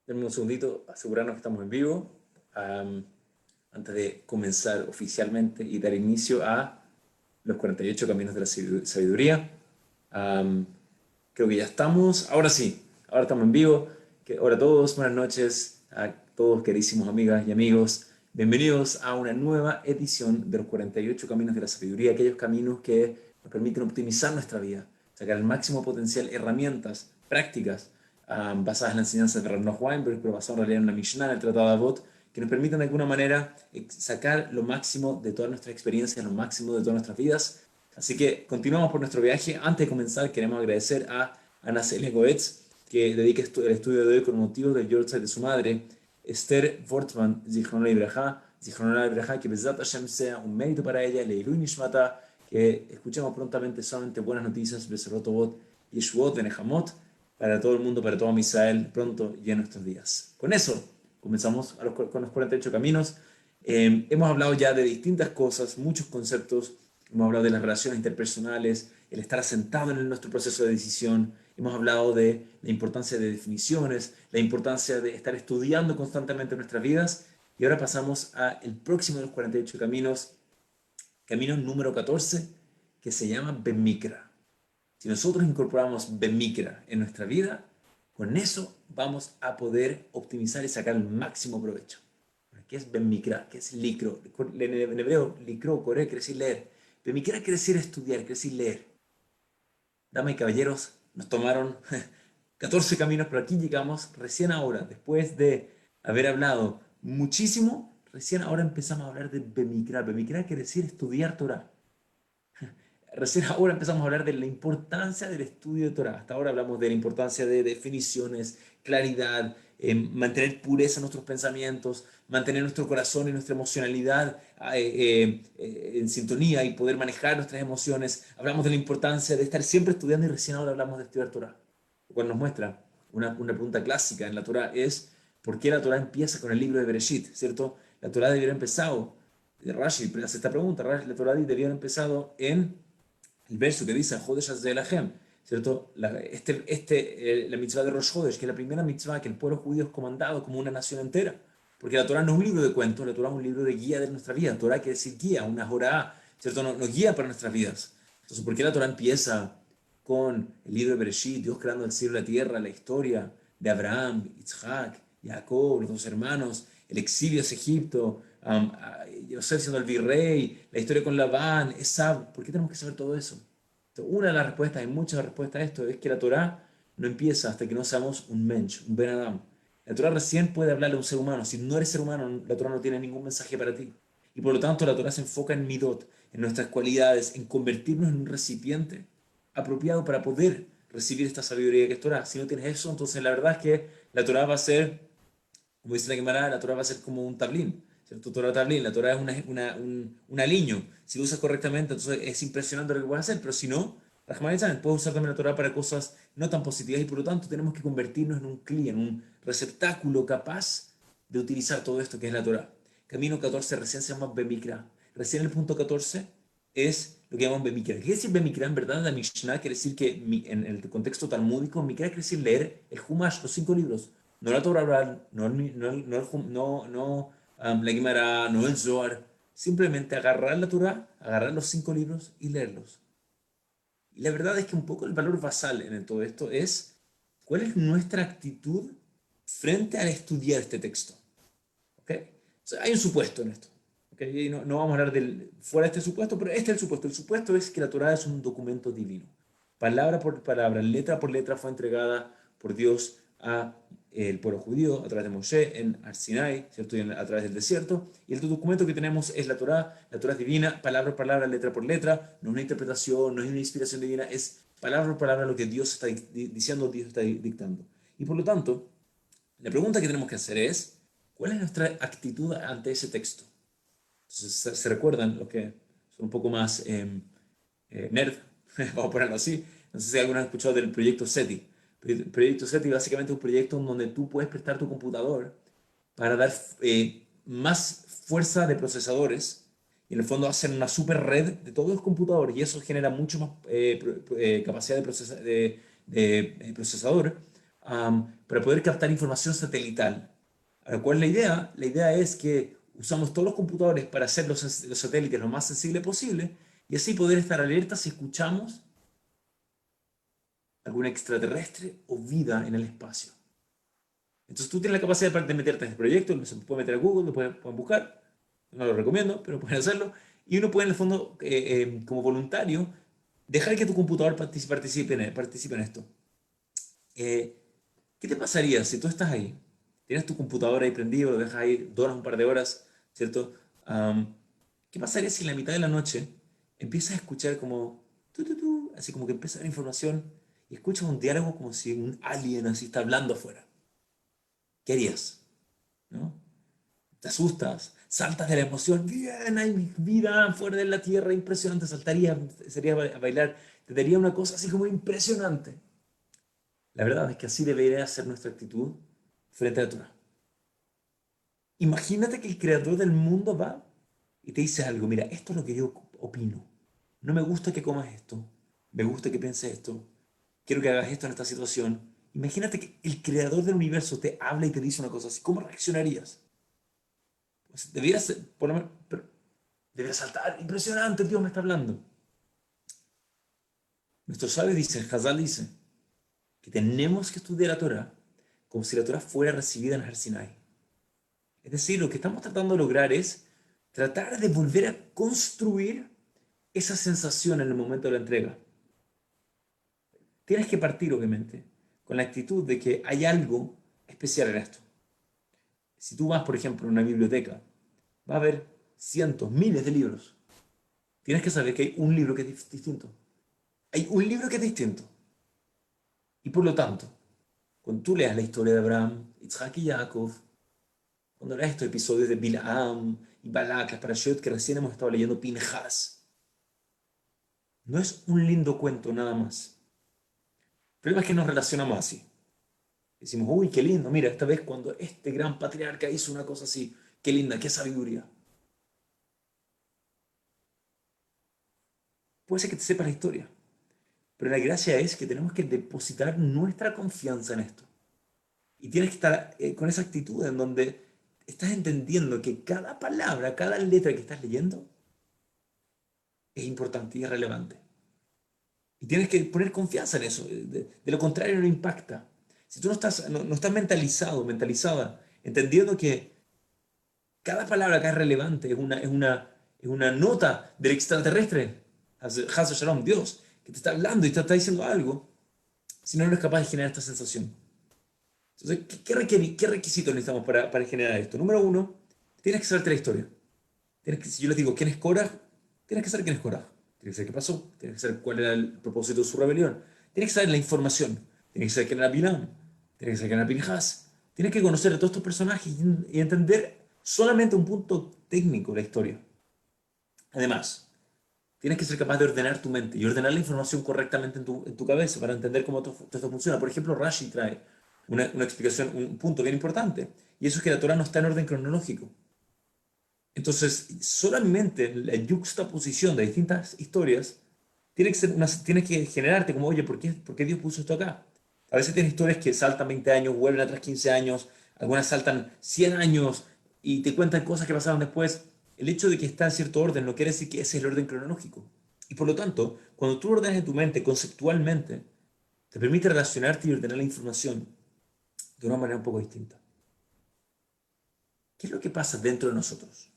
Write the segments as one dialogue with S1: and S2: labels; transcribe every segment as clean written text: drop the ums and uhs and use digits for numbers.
S1: Denme un segundito, asegurarnos que estamos en vivo, am, antes de comenzar oficialmente y dar inicio a los 48 caminos de la sabiduría. Am, Creo que ya estamos. Ahora sí, ahora estamos en vivo. Hola a todos, buenas noches a todos, queridísimos amigas y amigos. Bienvenidos a una nueva edición de los 48 caminos de la sabiduría, aquellos caminos que nos permiten optimizar nuestra vida, sacar el máximo potencial, herramientas prácticas basadas en la enseñanza de Ranoch Weinberg, pero basadas en realidad en la Mishnah, en el Tratado de Avot, que nos permiten de alguna manera sacar lo máximo de todas nuestras experiencias, lo máximo de todas nuestras vidas. Así que continuamos por nuestro viaje. Antes de comenzar, queremos agradecer a Ana Celia Goetz, que dedica el estudio de hoy con motivo del Yortzeit de su madre, Esther Wortman, Zichronolá Ibrahá, que Bezat Hashem sea un mérito para ella, Leilui Nishmata, que escuchemos prontamente solamente buenas noticias, Besorotobot, Yeshuot, Benehamot, para todo el mundo, para todo Israel, pronto y en nuestros días. Con eso, comenzamos con los 48 caminos. Hemos hablado ya de distintas cosas, muchos conceptos. Hemos hablado de las relaciones interpersonales, el estar asentado en nuestro proceso de decisión. Hemos hablado de la importancia de definiciones, la importancia de estar estudiando constantemente nuestras vidas. Y ahora pasamos al próximo de los 48 caminos, camino número 14, que se llama Bemikra. Si nosotros incorporamos Bemikra en nuestra vida, con eso vamos a poder optimizar y sacar el máximo provecho. ¿Qué es Bemikra? ¿Qué es Likro? En hebreo, Likro, Coré, quiere decir leer. Bemikra quiere decir estudiar, quiere decir leer. Damas y caballeros, nos tomaron 14 caminos, pero aquí llegamos recién ahora, después de haber hablado muchísimo, recién ahora empezamos a hablar de Bemikra. Bemikra quiere decir estudiar Torah. Recién ahora empezamos a hablar de la importancia del estudio de Torah. Hasta ahora hablamos de la importancia de definiciones, claridad, mantener pureza en nuestros pensamientos, mantener nuestro corazón y nuestra emocionalidad en sintonía y poder manejar nuestras emociones. Hablamos de la importancia de estar siempre estudiando y recién ahora hablamos de estudiar Torah. Lo cual nos muestra una pregunta clásica en la Torah es ¿por qué la Torah empieza con el libro de Bereshit? ¿Cierto? La Torah debiera haber empezado, Rashi hace esta pregunta, la Torah debiera haber empezado en el verso que dice Jodesh Azelahem, ¿cierto? La mitzvah de Rosh Hodesh, que es la primera mitzvah que el pueblo judío es comandado como una nación entera. Porque la Torah no es un libro de cuentos, la Torah es un libro de guía de nuestra vida. Torah quiere decir guía, una jorá, ¿cierto? Nos guía para nuestras vidas. Entonces, ¿por qué la Torah empieza con el libro de Bereshit, Dios creando el cielo y la tierra, la historia de Abraham, Isaac, Jacob, los dos hermanos, el exilio hacia Egipto, Yosef siendo el virrey, la historia con Labán, Esab? ¿Por qué tenemos que saber todo eso? Entonces, una de las respuestas, hay muchas respuestas a esto, es que la Torah no empieza hasta que no seamos un mensch, un Ben Adam. La Torah recién puede hablarle a un ser humano. Si no eres ser humano, la Torah no tiene ningún mensaje para ti. Y por lo tanto, la Torah se enfoca en midot, en nuestras cualidades, en convertirnos en un recipiente apropiado para poder recibir esta sabiduría que es Torah. Si no tienes eso, entonces la verdad es que la Torah va a ser, como dice la Gemara, la Torah va a ser como un tablín, ¿cierto? Torah tablín, la Torah es un aliño. Si lo usas correctamente, entonces es impresionante lo que puedes hacer, pero si no, Rahman puedes usar también la Torah para cosas no tan positivas y por lo tanto tenemos que convertirnos en un cli, en un receptáculo capaz de utilizar todo esto que es la Torah. Camino 14 recién se llama Bemikra. Recién el punto 14 es lo que llamamos Bemikra. ¿Qué quiere decir Bemikra? En verdad, la Mishnah quiere decir que en el contexto talmúdico, Mikra quiere decir leer el Humash, los 5 libros. No la Torah oral, no la Gemara, no el Zohar. Simplemente agarrar la Torah, agarrar los 5 libros y leerlos. Y la verdad es que un poco el valor basal en todo esto es cuál es nuestra actitud frente al estudiar este texto. ¿Ok? O sea, hay un supuesto en esto. ¿Okay? No vamos a hablar fuera de este supuesto, pero este es el supuesto. El supuesto es que la Torah es un documento divino. Palabra por palabra, letra por letra fue entregada por Dios a el pueblo judío a través de Moshe en Arsinai, ¿cierto? A través del desierto. Y el documento que tenemos es la Torah es divina, palabra por palabra, letra por letra, no es una interpretación, no es una inspiración divina, es palabra por palabra lo que Dios está diciendo, Dios está dictando. Y por lo tanto, la pregunta que tenemos que hacer es, ¿cuál es nuestra actitud ante ese texto? Entonces, se recuerdan los que son un poco más nerd, vamos a ponerlo así. No sé si algunos han escuchado del proyecto SETI. El proyecto SETI básicamente es un proyecto en donde tú puedes prestar tu computador para dar más fuerza de procesadores y en el fondo hacen una super red de todos los computadores y eso genera mucho más capacidad de procesador para poder captar información satelital. Ahora, ¿cuál es la idea? La idea es que usamos todos los computadores para hacer los satélites lo más sensible posible y así poder estar alertas si escuchamos algún extraterrestre o vida en el espacio. Entonces tú tienes la capacidad de meterte en este proyecto, se puede meter a Google, lo pueden buscar, no lo recomiendo, pero pueden hacerlo, y uno puede en el fondo, como voluntario, dejar que tu computador participe en esto. Eh, ¿Qué te pasaría si tú estás ahí? Tienes tu computador ahí prendido, lo dejas ahí, duras un par de horas, ¿cierto? ¿Qué pasaría si en la mitad de la noche empiezas a escuchar como, así como que empieza a dar información y escuchas un diálogo como si un alien así está hablando afuera? ¿Qué harías? ¿No? Te asustas, saltas de la emoción, bien, hay vida fuera de la tierra, impresionante, saltarías, sería a bailar, te daría una cosa así como impresionante. La verdad es que así debería ser nuestra actitud frente a la Torah. Imagínate que el creador del mundo va y te dice algo, mira, esto es lo que yo opino. No me gusta que comas esto, me gusta que pienses esto, quiero que hagas esto en esta situación. Imagínate que el creador del universo te habla y te dice una cosa así, ¿cómo reaccionarías? Pues debieras, por lo menos, debieras saltar, impresionante, Dios me está hablando. Nuestro sabio dice, Hazal dice, que tenemos que estudiar la Torah como si la Torah fuera recibida en el Har Sinai. Es decir, lo que estamos tratando de lograr es tratar de volver a construir esa sensación en el momento de la entrega. Tienes que partir, obviamente, con la actitud de que hay algo especial en esto. Si tú vas, por ejemplo, a una biblioteca, va a haber cientos, miles de libros. Tienes que saber que hay un libro que es distinto. Hay un libro que es distinto. Y por lo tanto, cuando tú leas la historia de Abraham, Isaac y Jacob, cuando leas estos episodios de Bilaam y Balak, las parashot que recién hemos estado leyendo, Pinjas, no es un lindo cuento nada más. El problema es que nos relacionamos así. Decimos, uy, qué lindo, mira, esta vez cuando este gran patriarca hizo una cosa así, qué linda, qué sabiduría. Puede ser que te sepas la historia, pero la gracia es que tenemos que depositar nuestra confianza en esto. Y tienes que estar con esa actitud en donde estás entendiendo que cada palabra, cada letra que estás leyendo es importante y es relevante. Y tienes que poner confianza en eso. De lo contrario, no impacta. Si tú no estás mentalizado, mentalizada, entendiendo que cada palabra que es relevante es una nota del extraterrestre, Hazel Shalom, Dios, que te está hablando y te está diciendo algo, si no eres capaz de generar esta sensación. Entonces, ¿qué requisitos necesitamos para generar esto? Número uno, tienes que saberte la historia. Si yo les digo quién es Korah, tienes que saber quién es Korah. Tienes que saber qué pasó. Tienes que saber cuál era el propósito de su rebelión. Tienes que saber la información. Tienes que saber quién era Bilam. Tienes que saber quién era Pinhas. Tienes que conocer a todos estos personajes y entender solamente un punto técnico de la historia. Además, tienes que ser capaz de ordenar tu mente y ordenar la información correctamente en tu cabeza para entender cómo todo esto funciona. Por ejemplo, Rashi trae una explicación, un punto bien importante, y eso es que la Torah no está en orden cronológico. Entonces, solamente la yuxtaposición de distintas historias tiene que generarte como, oye, ¿por qué Dios puso esto acá? A veces tienes historias que saltan 20 años, vuelven atrás 15 años, algunas saltan 100 años y te cuentan cosas que pasaron después. El hecho de que está en cierto orden no quiere decir que ese es el orden cronológico. Y por lo tanto, cuando tú ordenas en tu mente conceptualmente, te permite relacionarte y ordenar la información de una manera un poco distinta. ¿Qué es lo que pasa dentro de nosotros?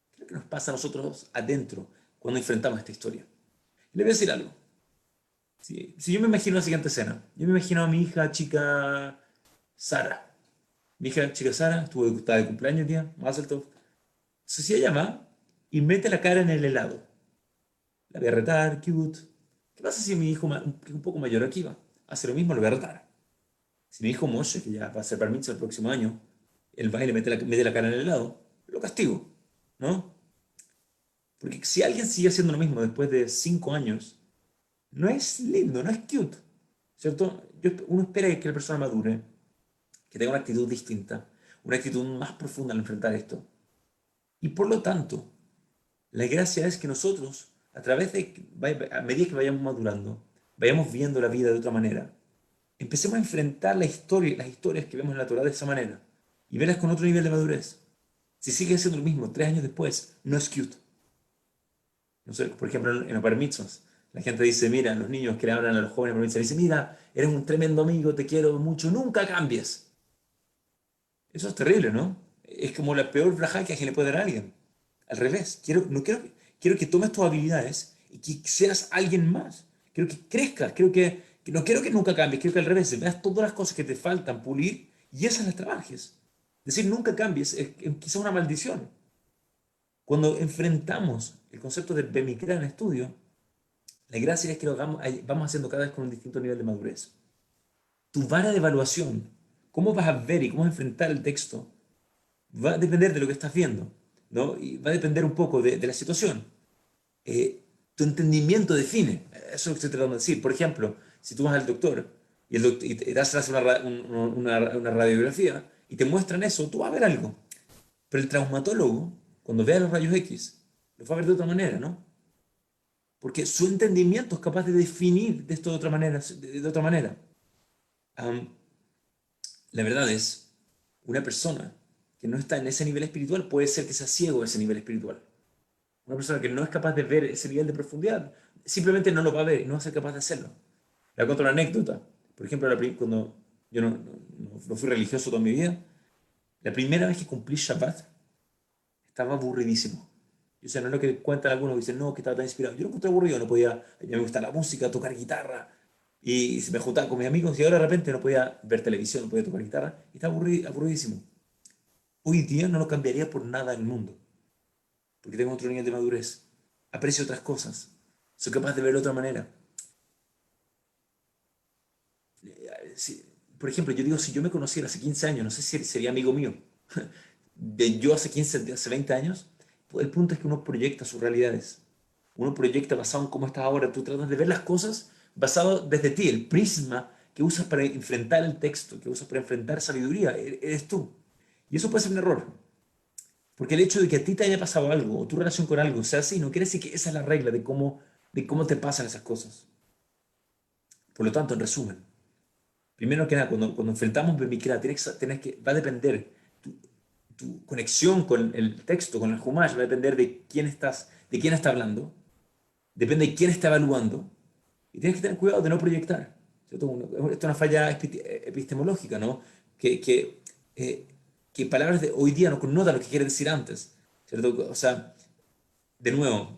S1: ¿Qué es lo que nos pasa a nosotros adentro cuando enfrentamos esta historia? Le voy a decir algo. Si yo me imagino la siguiente escena, yo me imagino a mi hija chica Sara. Mi hija chica Sara estaba de cumpleaños día, Mazel Tov. Entonces si ella llama y mete la cara en el helado. La voy a retar, cute. ¿Qué pasa si mi hijo, que es un poco mayor aquí, va? Hace lo mismo, lo voy a retar. Si mi hijo Moshe, que ya va a ser bar mitzvah el próximo año, él va y le mete la cara en el helado, lo castigo, ¿no? Porque si alguien sigue haciendo lo mismo después de 5 años, no es lindo, no es cute, ¿cierto? Uno espera que la persona madure, que tenga una actitud distinta, una actitud más profunda al enfrentar esto. Y por lo tanto, la gracia es que nosotros, a medida que vayamos madurando, vayamos viendo la vida de otra manera. Empecemos a enfrentar la historia, las historias que vemos en la Torá de esa manera y verlas con otro nivel de madurez. Si sigue siendo lo mismo 3 años después, no es cute. No sé, por ejemplo, en los bar mitzvahs, la gente dice, mira, los niños que le hablan a los jóvenes bar mitzvahs, dicen, mira, eres un tremendo amigo, te quiero mucho, nunca cambies. Eso es terrible, ¿no? Es como la peor braja que a quien le puede dar a alguien. Al revés, quiero que tomes tus habilidades y que seas alguien más. Quiero que crezcas, no quiero que nunca cambies, quiero que al revés, veas todas las cosas que te faltan pulir y esas las trabajes. Decir nunca cambies es quizá una maldición. Cuando enfrentamos el concepto de Bemikra en estudio, la gracia es que lo vamos haciendo cada vez con un distinto nivel de madurez. Tu vara de evaluación, cómo vas a ver y cómo vas a enfrentar el texto, va a depender de lo que estás viendo, ¿no? Y va a depender un poco de la situación. Tu entendimiento define, eso es lo que estoy tratando de decir. Por ejemplo, si tú vas al doctor y te haces una radiografía y te muestran eso, tú vas a ver algo. Pero el traumatólogo, cuando vea los rayos X, los va a ver de otra manera, ¿no? Porque su entendimiento es capaz de definir de esto de otra manera. De otra manera. Am, la verdad es, una persona que no está en ese nivel espiritual puede ser que sea ciego a ese nivel espiritual. Una persona que no es capaz de ver ese nivel de profundidad, simplemente no lo va a ver y no va a ser capaz de hacerlo. Le cuento una anécdota. Por ejemplo, cuando yo no fui religioso toda mi vida, la primera vez que cumplí Shabbat, estaba aburridísimo. O sea, no es lo que cuentan algunos, dicen, no, que estaba tan inspirado. Yo lo encontré aburrido, no podía, ya me gusta la música, tocar guitarra, y se me juntaba con mis amigos, y ahora de repente no podía ver televisión, no podía tocar guitarra, y estaba aburridísimo. Hoy día no lo cambiaría por nada en el mundo, porque tengo otro nivel de madurez. Aprecio otras cosas, soy capaz de verlo de otra manera. Por ejemplo, yo digo, si yo me conociera hace 15 años, no sé si sería amigo mío. De yo hace 15, de hace 20 años, pues el punto es que uno proyecta sus realidades. Uno proyecta basado en cómo estás ahora. Tú tratas de ver las cosas basado desde ti, el prisma que usas para enfrentar el texto, que usas para enfrentar sabiduría, eres tú. Y eso puede ser un error. Porque el hecho de que a ti te haya pasado algo, o tu relación con algo sea así, no quiere decir que esa es la regla de cómo te pasan esas cosas. Por lo tanto, en resumen, primero que nada, cuando enfrentamos Bemikra, va a depender tu conexión con el texto, con el Humash, va a depender de quién está hablando, depende de quién está evaluando, y tienes que tener cuidado de no proyectar. ¿Cierto? Esto es una falla epistemológica, ¿no? Que, que, eh, que palabras de hoy día no connotan lo que quiere decir antes, ¿cierto? O sea, de nuevo,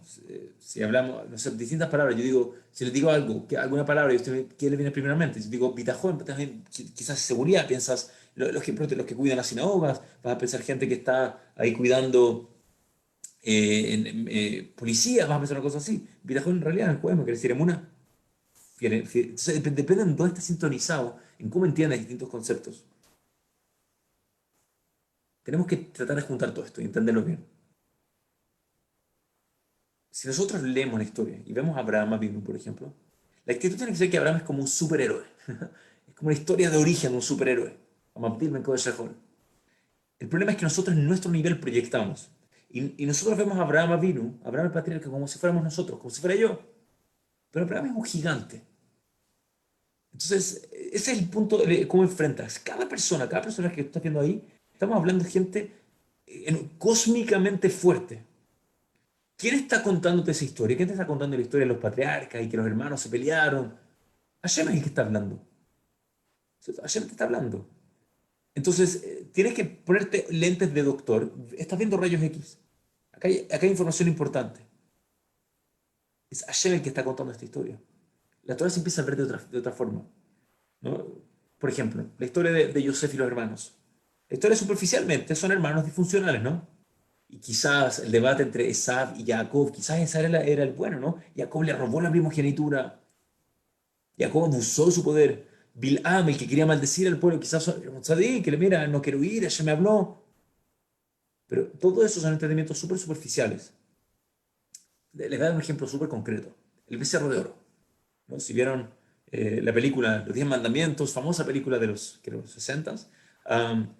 S1: si hablamos, no sé, distintas palabras, yo digo, si les digo algo, alguna palabra, y usted ¿qué le viene primeramente? Si digo bitajón, también quizás seguridad, piensas los que cuidan las sinagogas, vas a pensar gente que está ahí cuidando policía, vas a pensar una cosa así. Bitajón en realidad en el poema quiere decir emuna. Entonces, depende de dónde estés sintonizado, en cómo entiendes distintos conceptos. Tenemos que tratar de juntar todo esto y entenderlo bien. Si nosotros leemos la historia y vemos a Abraham Avinu, por ejemplo, la actitud tiene que ser que Abraham es como un superhéroe. Es como una historia de origen de un superhéroe. Como Abdil Ben Kodesh Shehol. El problema es que nosotros en nuestro nivel proyectamos. Y nosotros vemos a Abraham Avinu, Abraham el patriarca, como si fuéramos nosotros, como si fuera yo. Pero Abraham es un gigante. Entonces, ese es el punto de cómo enfrentas. Cada persona que estás viendo ahí, estamos hablando de gente cósmicamente fuerte. ¿Quién está contándote esa historia? ¿Quién te está contando la historia de los patriarcas y que los hermanos se pelearon? Hashem es el que está hablando. ¿Cierto? Hashem te está hablando. Entonces, tienes que ponerte lentes de doctor. Estás viendo rayos X. Acá hay información importante. Es Hashem el que está contando esta historia. La Torah se empieza a ver de otra forma, ¿no? Por ejemplo, la historia de Yosef y los hermanos. La historia superficialmente son hermanos disfuncionales, ¿no? Y quizás el debate entre Esav y Jacob, quizás Esav era el bueno, ¿no? Jacob le robó la primogenitura. Jacob abusó de su poder. Bil'am, el que quería maldecir al pueblo, quizás un tzadí, que le mira, no quiero ir, ella me habló. Pero todo eso son entendimientos súper superficiales. Les voy a dar un ejemplo súper concreto. El becerro de oro, ¿no? Si vieron la película Los 10 Mandamientos, famosa película de los 60s,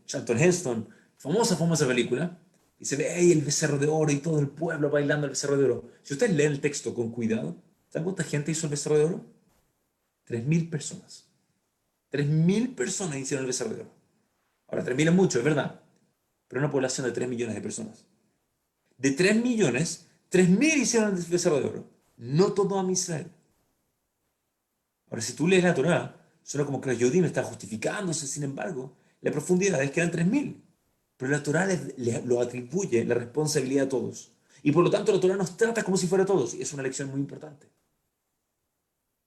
S1: Charlton Heston, famosa película, y se ve ahí el becerro de oro y todo el pueblo bailando el becerro de oro. Si ustedes leen el texto con cuidado, ¿saben cuánta gente hizo el becerro de oro? 3.000 personas. 3.000 personas hicieron el becerro de oro. Ahora, 3.000 es mucho, es verdad, pero una población de 3 millones de personas. De 3 millones, 3.000 hicieron el becerro de oro. No todo a Israel. Ahora, si tú lees la Torá, suena como que los Yehudim están justificándose, sin embargo, la profundidad es que eran 3.000. Pero la Torá lo atribuye la responsabilidad a todos. Y por lo tanto, la Torá nos trata como si fuera a todos. Y es una lección muy importante.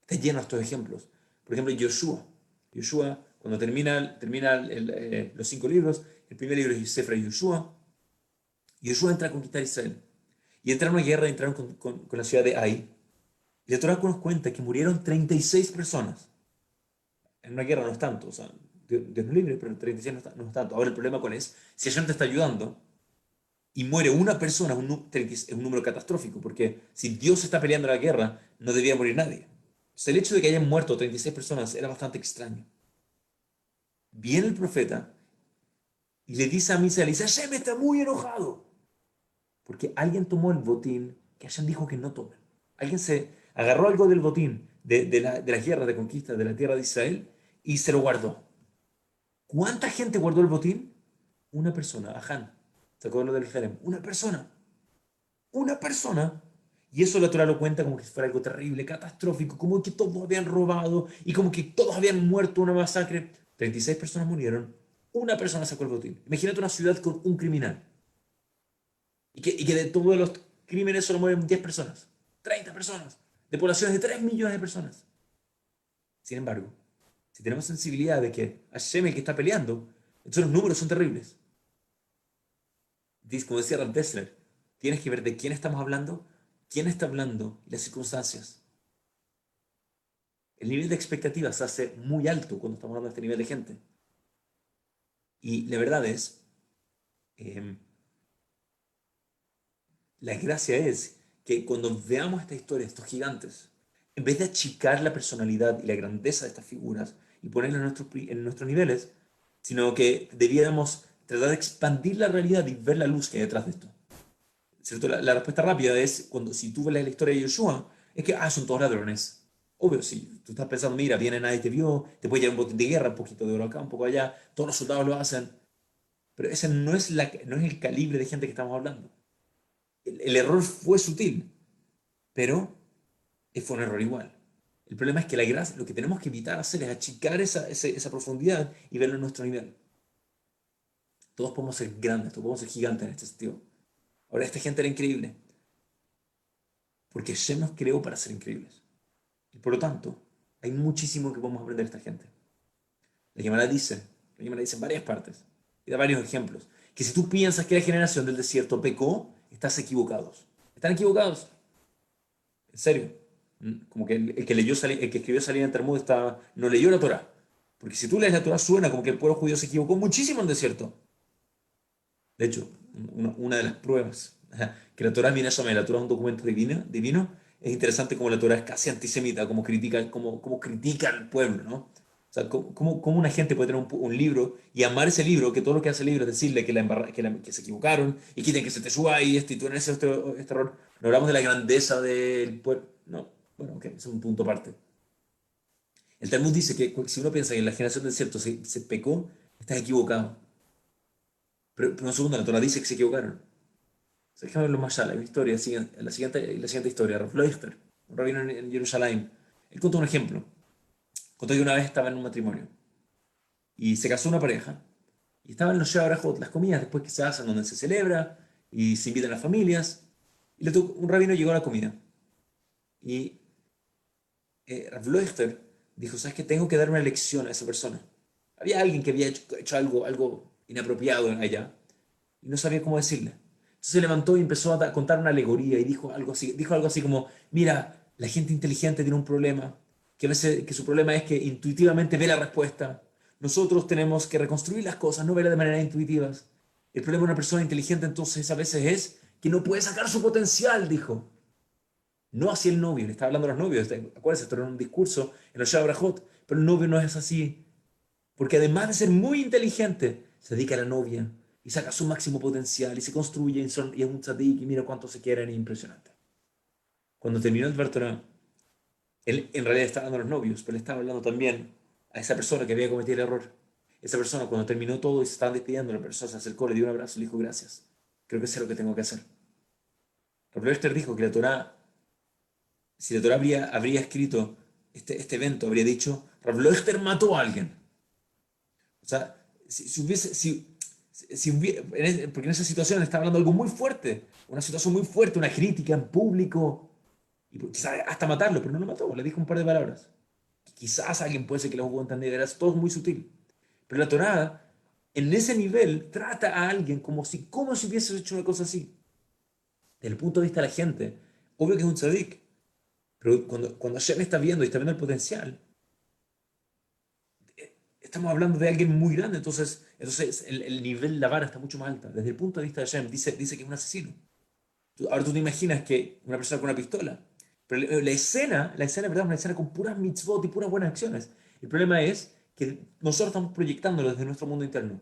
S1: Está lleno de estos ejemplos. Por ejemplo, Yoshua. Yoshua, cuando termina los 5 libros, el primer libro es Sefer Yoshua. Yoshua entra a conquistar Israel. Y entraron a una guerra, entraron con la ciudad de Ai. Y la Torá nos cuenta que murieron 36 personas. En una guerra no es tanto, o sea, Dios nos libre, pero 36 no es tanto. Ahora el problema cuál es, si Hashem te está ayudando y muere una persona, es un número catastrófico, porque si Dios está peleando la guerra, no debía morir nadie. Entonces el hecho de que hayan muerto 36 personas era bastante extraño. Viene el profeta y le dice a Misael, dice, Hashem está muy enojado, porque alguien tomó el botín que Hashem dijo que no tomen. Alguien se agarró algo del botín de las guerras de conquista de la tierra de Israel y se lo guardó. ¿Cuánta gente guardó el botín? Una persona, Aján. ¿Se acuerdan lo del Jerem? Una persona. Una persona. Y eso la Torah lo cuenta como que fuera algo terrible, catastrófico, como que todos habían robado y como que todos habían muerto, una masacre. 36 personas murieron, una persona sacó el botín. Imagínate una ciudad con un criminal. Y que de todos los crímenes solo mueren 10 personas, 30 personas, de poblaciones de 3 millones de personas. Sin embargo, si tenemos sensibilidad de que Hashem es el que está peleando, entonces los números son terribles. Como decía Rand Dessler, tienes que ver de quién estamos hablando, quién está hablando y las circunstancias. El nivel de expectativas se hace muy alto cuando estamos hablando de este nivel de gente. Y la verdad es, eh, la gracia es que cuando veamos esta historia, estos gigantes, en vez de achicar la personalidad y la grandeza de estas figuras y ponerlas en nuestros niveles, sino que debiéramos tratar de expandir la realidad y ver la luz que hay detrás de esto. ¿Cierto? La respuesta rápida es, si tú ves la historia de Yoshua, es que, son todos ladrones. Obvio, si tú estás pensando, mira, viene nadie te vio, te puede llevar un botín de guerra, un poquito de oro acá, un poco allá, todos los soldados lo hacen, pero ese no es el calibre de gente que estamos hablando. El error fue sutil, pero fue un error igual. El problema es que la gracia, lo que tenemos que evitar hacer es achicar esa profundidad y verlo en nuestro nivel. Todos podemos ser grandes, todos podemos ser gigantes en este sentido. Ahora, esta gente era increíble, porque Shem nos creó para ser increíbles. Y por lo tanto, hay muchísimo que podemos aprender de esta gente. La Gemara dice en varias partes, y da varios ejemplos, que si tú piensas que la generación del desierto pecó, estás equivocados. Están equivocados. En serio. Como que el que escribió Salina en Talmud no leyó la Torá. Porque si tú lees la Torá, suena como que el pueblo judío se equivocó muchísimo en el desierto. De hecho, una de las pruebas que la Torá viene a la Torá es un documento divino, es interesante como la Torá es casi antisemita, como critica al pueblo, ¿no? O sea, cómo una gente puede tener un libro y amar ese libro, que todo lo que hace el libro es decirle que se equivocaron y quiten que se te suba y esto y tú en este error. No hablamos de la grandeza del pueblo. No, bueno, ok, es un punto aparte. El Talmud dice que si uno piensa que en la generación del desierto se pecó, estás equivocado. Pero un segundo, la Torah dice que se equivocaron. Se déjame verlo más allá, la historia, la siguiente historia, Rav Leuchter, un rabino en Jerusalén. Él contó un ejemplo. Contó que una vez estaba en un matrimonio y se casó una pareja y estaban los Shabarajot, las comidas después que se hacen, donde se celebra y se invitan las familias. Y un rabino llegó a la comida y Rav Leuchter dijo, ¿sabes qué? Tengo que dar una lección a esa persona. Había alguien que había hecho algo inapropiado allá y no sabía cómo decirle. Entonces se levantó y empezó a contar una alegoría y dijo algo así como, mira, la gente inteligente tiene un problema, que a veces que su problema es que intuitivamente ve la respuesta. Nosotros tenemos que reconstruir las cosas, no verlas de manera intuitivas. El problema de una persona inteligente entonces a veces es que no puede sacar su potencial, dijo. No hacia el novio, le estaba hablando a los novios. Acuérdense, esto era un discurso en los Shabrajot, pero el novio no es así. Porque además de ser muy inteligente, se dedica a la novia y saca su máximo potencial y se construye y es un tzadik y mira cuánto se quieren, es impresionante. Cuando terminó el Bartorá, él en realidad estaba hablando a los novios, pero le estaba hablando también a esa persona que había cometido el error. Esa persona, cuando terminó todo y se estaban despidiendo, la persona se acercó, le dio un abrazo y le dijo gracias. Creo que sé lo que tengo que hacer. Rav Leuchter dijo que la Torá, si la Torá habría escrito este evento, habría dicho, Rav Leuchter mató a alguien. O sea, si hubiese, si hubiera, porque en esa situación está hablando de algo muy fuerte, una situación muy fuerte, una crítica en público, y quizás hasta matarlo, pero no lo mató, le dijo un par de palabras. Quizás alguien puede ser que lo pudo entender, era todo muy sutil. Pero la Torá, en ese nivel, trata a alguien como si hubiese hecho una cosa así. Desde el punto de vista de la gente, obvio que es un tzadik, pero cuando Hashem está viendo y está viendo el potencial, estamos hablando de alguien muy grande, entonces el nivel, la vara está mucho más alta. Desde el punto de vista de Hashem, dice que es un asesino. Ahora tú te imaginas que una persona con una pistola, pero la escena, ¿verdad? Una escena con puras mitzvot y puras buenas acciones. El problema es que nosotros estamos proyectándolo desde nuestro mundo interno.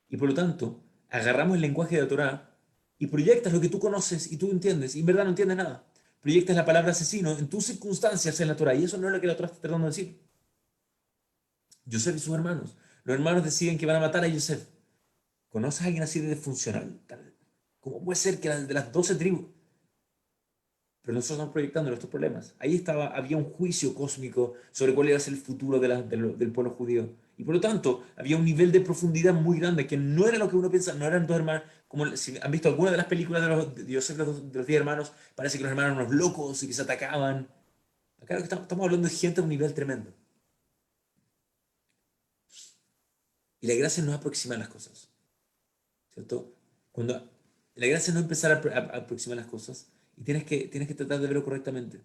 S1: Y por lo tanto, agarramos el lenguaje de la Torah y proyectas lo que tú conoces y tú entiendes, y en verdad no entiendes nada. Proyectas la palabra asesino en tus circunstancias en la Torah, y eso no es lo que la Torah está tratando de decir. Yosef y sus hermanos. Los hermanos deciden que van a matar a Yosef. ¿Conoces a alguien así de disfuncional? ¿Cómo puede ser que de las 12 tribus? Pero nosotros estamos proyectando nuestros problemas. Ahí había un juicio cósmico sobre cuál iba a ser el futuro del pueblo judío. Y por lo tanto, había un nivel de profundidad muy grande que no era lo que uno piensa, no eran dos hermanos. Como si han visto alguna de las películas de Yosef, de los 10 hermanos, parece que los hermanos eran unos locos y que se atacaban. Acá estamos hablando de gente a un nivel tremendo. Y la gracia no es aproximar las cosas, ¿cierto? Cuando la gracia no es empezar a aproximar las cosas y tienes que tratar de verlo correctamente.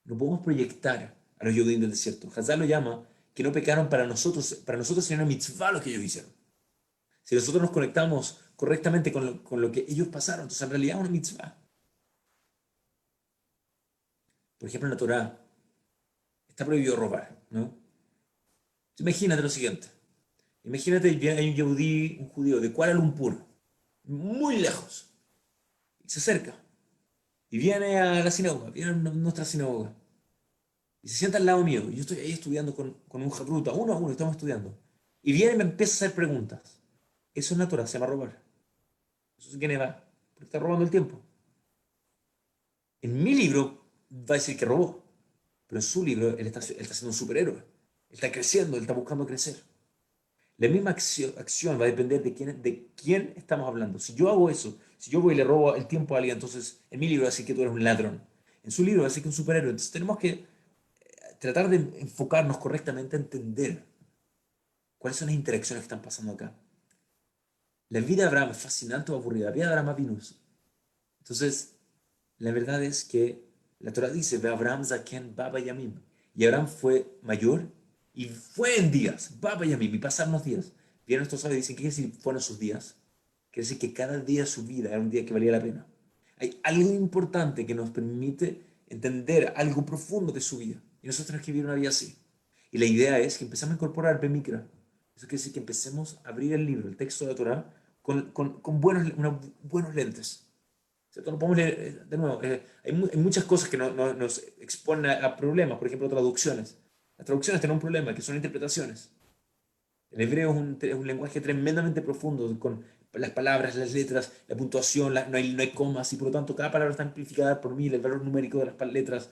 S1: No podemos proyectar a los Yehudim del desierto. Hazal lo llama que no pecaron para nosotros sería una mitzvah lo que ellos hicieron. Si nosotros nos conectamos correctamente con lo que ellos pasaron, entonces en realidad es una mitzvah. Por ejemplo, en la Torá está prohibido robar, ¿no? Imagínate lo siguiente. Imagínate que hay un Yehudí, un judío de Kuala Lumpur, muy lejos, y se acerca, y viene a la sinagoga, viene a nuestra sinagoga, y se sienta al lado mío. Y yo estoy ahí estudiando con un jabruta, uno a uno, estamos estudiando. Y viene y me empieza a hacer preguntas. Eso es natural, se llama robar. Eso es quién va, porque está robando el tiempo. En mi libro va a decir que robó, pero en su libro él está siendo un superhéroe. Él está creciendo, él está buscando crecer. La misma acción va a depender de quién estamos hablando. Si yo hago eso, si yo voy y le robo el tiempo a alguien, entonces en mi libro va a decir que tú eres un ladrón. En su libro va a decir que es un superhéroe. Entonces tenemos que tratar de enfocarnos correctamente a entender cuáles son las interacciones que están pasando acá. La vida de Abraham es fascinante o aburrida. La vida de Abraham vino. Entonces, la verdad es que la Torah dice, ve Abraham Zaken Baba Yamim. Y Abraham fue mayor y fue en días, Baba Yamim, y pasaron los días. Vienen estos sabios y dicen, ¿qué quiere decir fueron sus días? Quiere decir que cada día de su vida era un día que valía la pena. Hay algo importante que nos permite entender algo profundo de su vida. Y nosotros tenemos que vivir una vida así. Y la idea es que empezamos a incorporar Bemikra. Eso quiere decir que empecemos a abrir el libro, el texto de la Torah, con buenos lentes. ¿Cierto? No podemos leer, de nuevo, hay muchas cosas que nos exponen a problemas, por ejemplo, traducciones. Las traducciones tienen un problema, que son interpretaciones. El hebreo es un lenguaje tremendamente profundo, con las palabras, las letras, la puntuación, no hay comas, y por lo tanto cada palabra está amplificada por 1000, el valor numérico de las letras.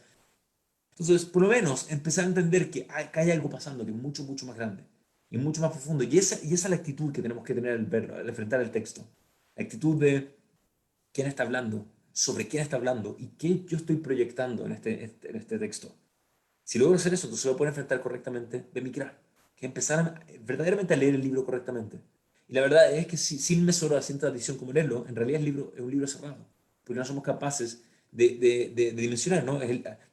S1: Entonces, por lo menos, empezar a entender que hay algo pasando que es mucho, mucho más grande y mucho más profundo. Y esa es la actitud que tenemos que tener al verlo, al enfrentar el texto. La actitud de quién está hablando, sobre quién está hablando y qué yo estoy proyectando en este texto. Si logro hacer eso, entonces voy a poder enfrentar correctamente de Mikra, que empezar verdaderamente a leer el libro correctamente. Y la verdad es que sin mesura, sin tradición como leerlo, en realidad el libro es un libro cerrado, porque no somos capaces de dimensionar, ¿no?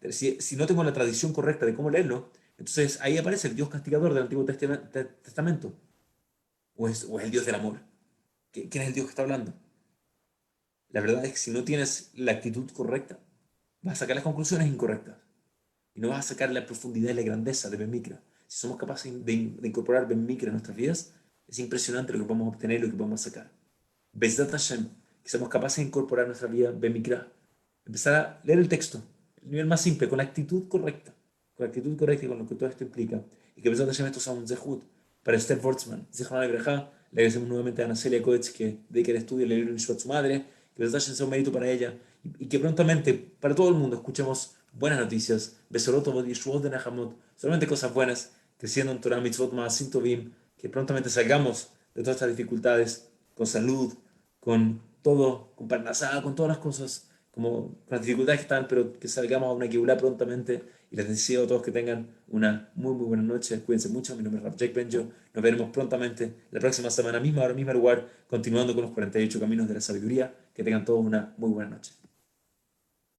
S1: Si no tengo la tradición correcta de cómo leerlo, entonces ahí aparece el Dios castigador del Antiguo Testamento, o es el Dios del amor. ¿Quién es el Dios que está hablando? La verdad es que si no tienes la actitud correcta, vas a sacar las conclusiones incorrectas y no vas a sacar la profundidad y la grandeza de Ben Mikra. Si somos capaces de incorporar Ben Mikra en nuestras vidas, es impresionante lo que podemos obtener y lo que podemos sacar. Bezdat Hashem, que somos capaces de incorporar en nuestra vida Ben Mikra. Empezar a leer el texto, el nivel más simple, con la actitud correcta y con lo que todo esto implica. y que Besat Hashem esto sea un zehut para Esther Fortzman, Zichron Lebrajá. Le agradecemos nuevamente a Ana Celia Koetz que dedica el estudio y le dio a su madre, que Besat Hashem sea un mérito para ella y que prontamente para todo el mundo escuchemos buenas noticias, Besorot y Yeshuot de Nahamot, solamente cosas buenas, creciendo en Torah Mitzvot Maasim Tovim, que prontamente salgamos de todas estas dificultades con salud, con todo, con Parnasá, con todas las cosas, como con las dificultades que están, pero que salgamos a una Geulá prontamente. Y les deseo a todos que tengan una muy, muy buena noche. Cuídense mucho. Mi nombre es Rav Jake Benjo. Nos veremos prontamente la próxima semana, misma hora, mismo lugar, continuando con los 48 caminos de la sabiduría. Que tengan todos una muy buena noche.